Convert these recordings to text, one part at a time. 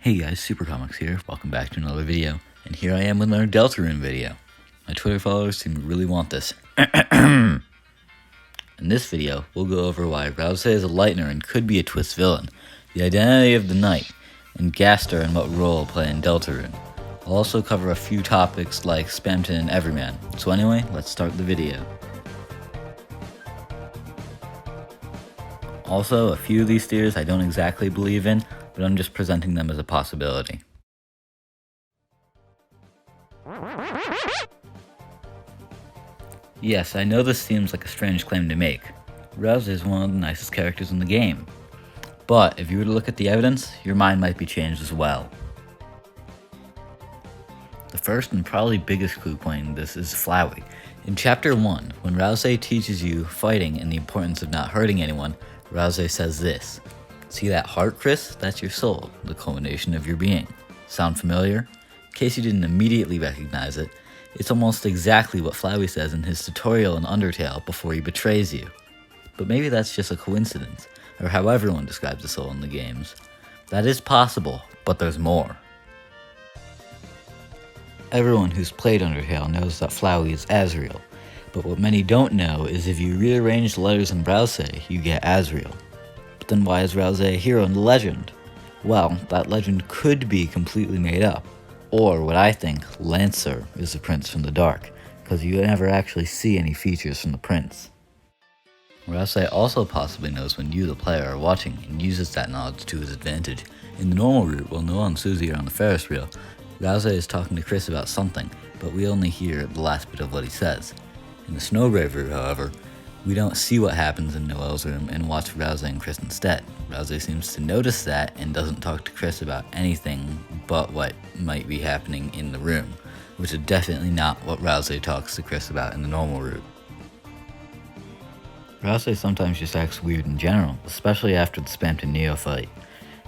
Hey guys, Supercomics here, welcome back to another video, and here I am with another Deltarune video. My Twitter followers seem to really want this. In this video, we'll go over why Ralsei is a Lightner and could be a twist villain, the identity of the Knight, and Gaster and what role play in Deltarune. I'll also cover a few topics like Spamton and Everyman. So anyway, let's start the video. Also, a few of these theories I don't exactly believe in, but I'm just presenting them as a possibility. Yes, I know this seems like a strange claim to make. Ralsei is one of the nicest characters in the game. But if you were to look at the evidence, your mind might be changed as well. The first and probably biggest clue pointing this is Flowey. In Chapter 1, when Ralsei teaches you fighting and the importance of not hurting anyone, Ralsei says this: "See that heart, Chris? That's your soul, the culmination of your being." Sound familiar? In case you didn't immediately recognize it, it's almost exactly what Flowey says in his tutorial in Undertale before he betrays you. But maybe that's just a coincidence, or how everyone describes the soul in the games. That is possible, but there's more. Everyone who's played Undertale knows that Flowey is Azrael, but what many don't know is if you rearrange the letters in Ralsei, you get Azrael. But then why is Ralsei a hero in the legend? Well, that legend could be completely made up, or what I think, Lancer is the prince from the dark, because you never actually see any features from the prince. Ralsei also possibly knows when you, the player, are watching and uses that knowledge to his advantage. In the normal route, while Noah and Susie are on the Ferris wheel, Ralsei is talking to Chris about something, but we only hear the last bit of what he says. In the Snowgrave route, however, we don't see what happens in Noel's room and watch Ralsei and Chris instead. Ralsei seems to notice that and doesn't talk to Chris about anything but what might be happening in the room, which is definitely not what Ralsei talks to Chris about in the normal route. Ralsei sometimes just acts weird in general, especially after the Spamton Neo fight.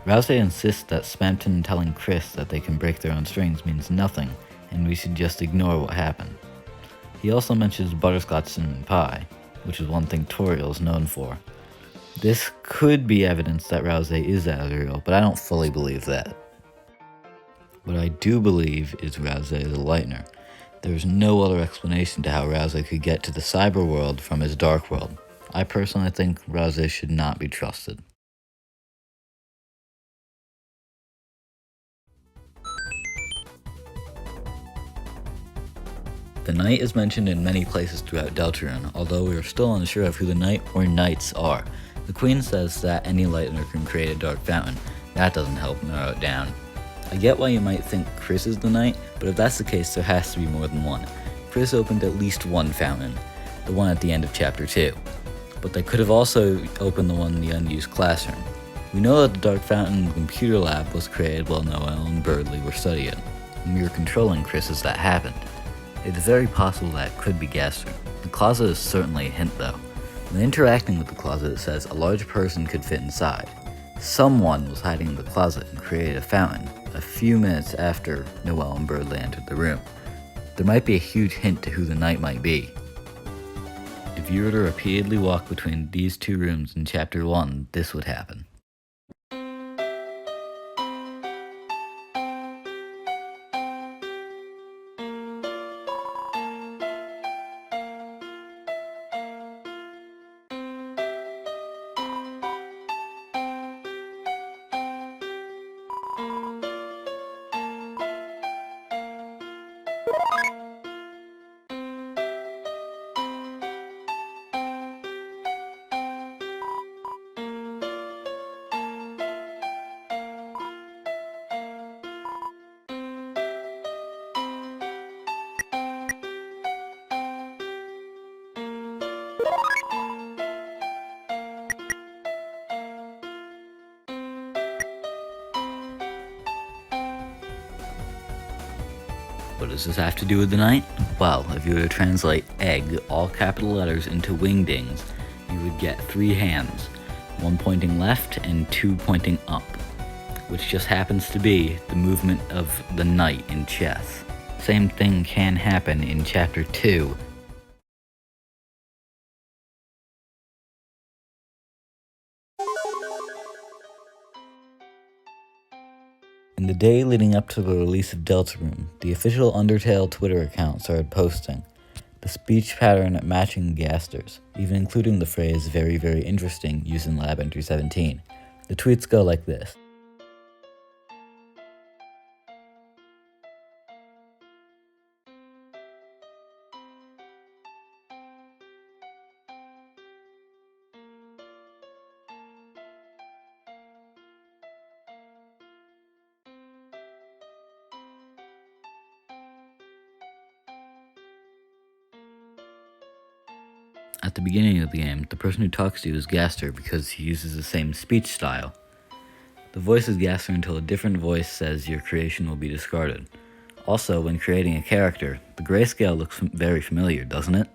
Ralsei insists that Spamton telling Chris that they can break their own strings means nothing, and we should just ignore what happened. He also mentions butterscotch cinnamon pie, which is one thing Toriel is known for. This could be evidence that Ralsei is Azrael, but I don't fully believe that. What I do believe is Ralsei is a Lightner. There's no other explanation to how Ralsei could get to the cyber world from his dark world. I personally think Ralsei should not be trusted. The Knight is mentioned in many places throughout Deltarune, although we are still unsure of who the Knight or Knights are. The Queen says that any Lightner can create a dark fountain. That doesn't help narrow it down. I get why you might think Chris is the Knight, but if that's the case, there has to be more than one. Chris opened at least one fountain, the one at the end of Chapter 2. But they could have also opened the one in the unused classroom. We know that the dark fountain in the computer lab was created while Noel and Birdley were studying, and we were controlling Chris as that happened. It is very possible that it could be Gaster. The closet is certainly a hint though. When interacting with the closet, it says a large person could fit inside. Someone was hiding in the closet and created a fountain a few minutes after Noel and Birdley entered the room. There might be a huge hint to who the Knight might be. If you were to repeatedly walk between these two rooms in Chapter 1, this would happen. What does this have to do with the Knight? Well, if you were to translate egg, all capital letters, into wingdings, you would get 3 hands, one pointing left and 2 pointing up, which just happens to be the movement of the knight in chess. Same thing can happen in Chapter 2. In the day leading up to the release of Deltarune, the official Undertale Twitter account started posting the speech pattern matching Gaster's, even including the phrase "very, very interesting" used in Lab Entry 17. The tweets go like this. At the beginning of the game, the person who talks to you is Gaster because he uses the same speech style. The voice is Gaster until a different voice says your creation will be discarded. Also, when creating a character, the grayscale looks very familiar, doesn't it?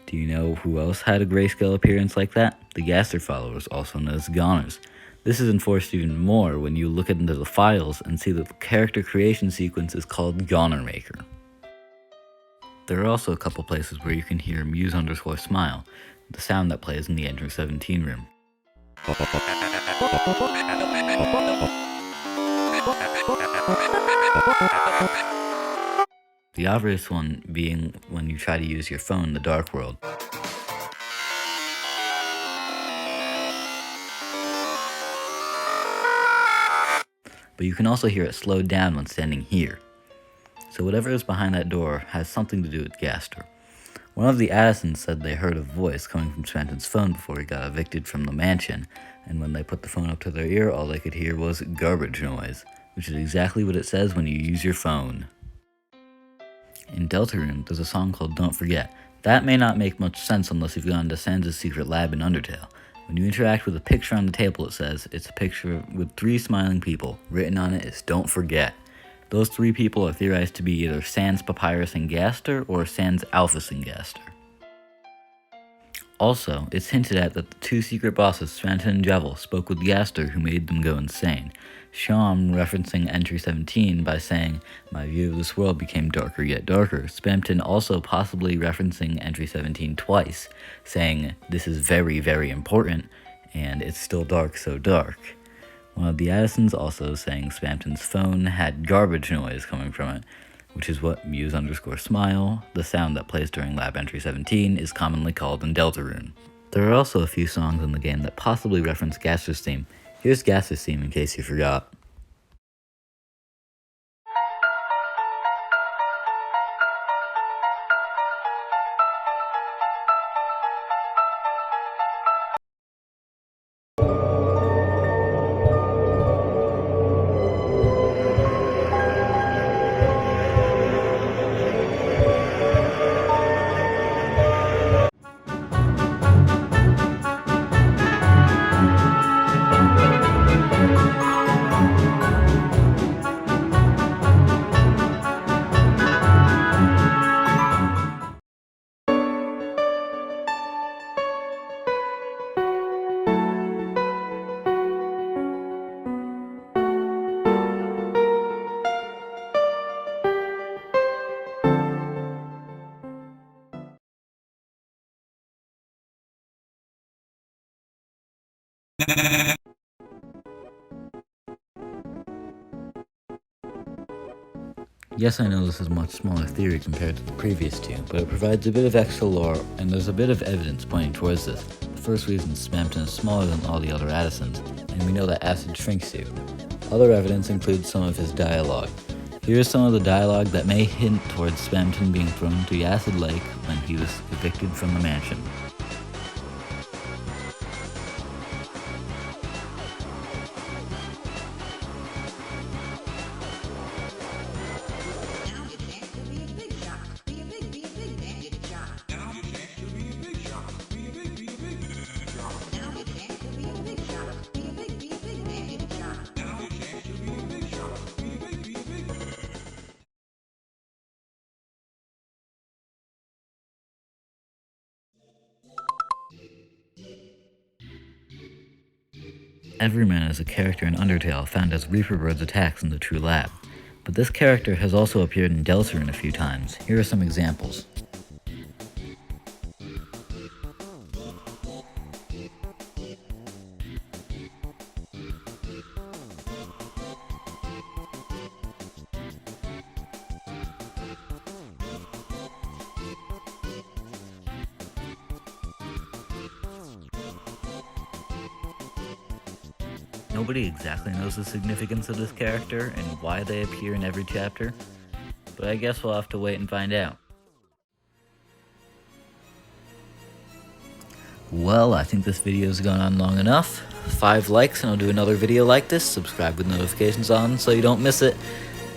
Do you know who else had a grayscale appearance like that? The Gaster followers, also known as Goners. This is enforced even more when you look into the files and see that the character creation sequence is called Goner Maker. There are also a couple places where you can hear Smm2, the sound that plays in the Entry 17 room. The obvious one being when you try to use your phone in the dark world. But you can also hear it slowed down when standing here. So whatever is behind that door has something to do with Gaster. One of the Addisons said they heard a voice coming from Spamton's phone before he got evicted from the mansion, and when they put the phone up to their ear, all they could hear was garbage noise, which is exactly what it says when you use your phone. In Deltarune, there's a song called Don't Forget. That may not make much sense unless you've gone to Sans' secret lab in Undertale. When you interact with a picture on the table, it says it's a picture with 3 smiling people. Written on it is Don't Forget. Those 3 people are theorized to be either Sans, Papyrus, and Gaster, or Sans, Alphys, and Gaster. Also, it's hinted at that the 2 secret bosses, Spamton and Javel, spoke with Gaster, who made them go insane. Sham referencing Entry 17 by saying, "My view of this world became darker yet darker." Spamton also possibly referencing Entry 17 twice, saying, "This is very, very important, and it's still dark, so dark." One of the Addisons also saying Spamton's phone had garbage noise coming from it, which is what Muse_smile, the sound that plays during Lab Entry 17, is commonly called in Deltarune. There are also a few songs in the game that possibly reference Gaster's theme. Here's Gaster's theme in case you forgot. Yes, I know this is a much smaller theory compared to the previous 2, but it provides a bit of extra lore, and there's a bit of evidence pointing towards this. The first reason is Spamton is smaller than all the other Addisons, and we know that acid shrinks you. Other evidence includes some of his dialogue. Here is some of the dialogue that may hint towards Spamton being thrown to the acid lake when he was evicted from the mansion. Everyman is a character in Undertale found as Reaper Bird's attacks in the True Lab, but this character has also appeared in Deltarune a few times. Here are some examples. Nobody exactly knows the significance of this character and why they appear in every chapter, but I guess we'll have to wait and find out. Well, I think this video's gone on long enough. 5 likes and I'll do another video like this. Subscribe with notifications on so you don't miss it.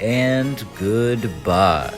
And goodbye.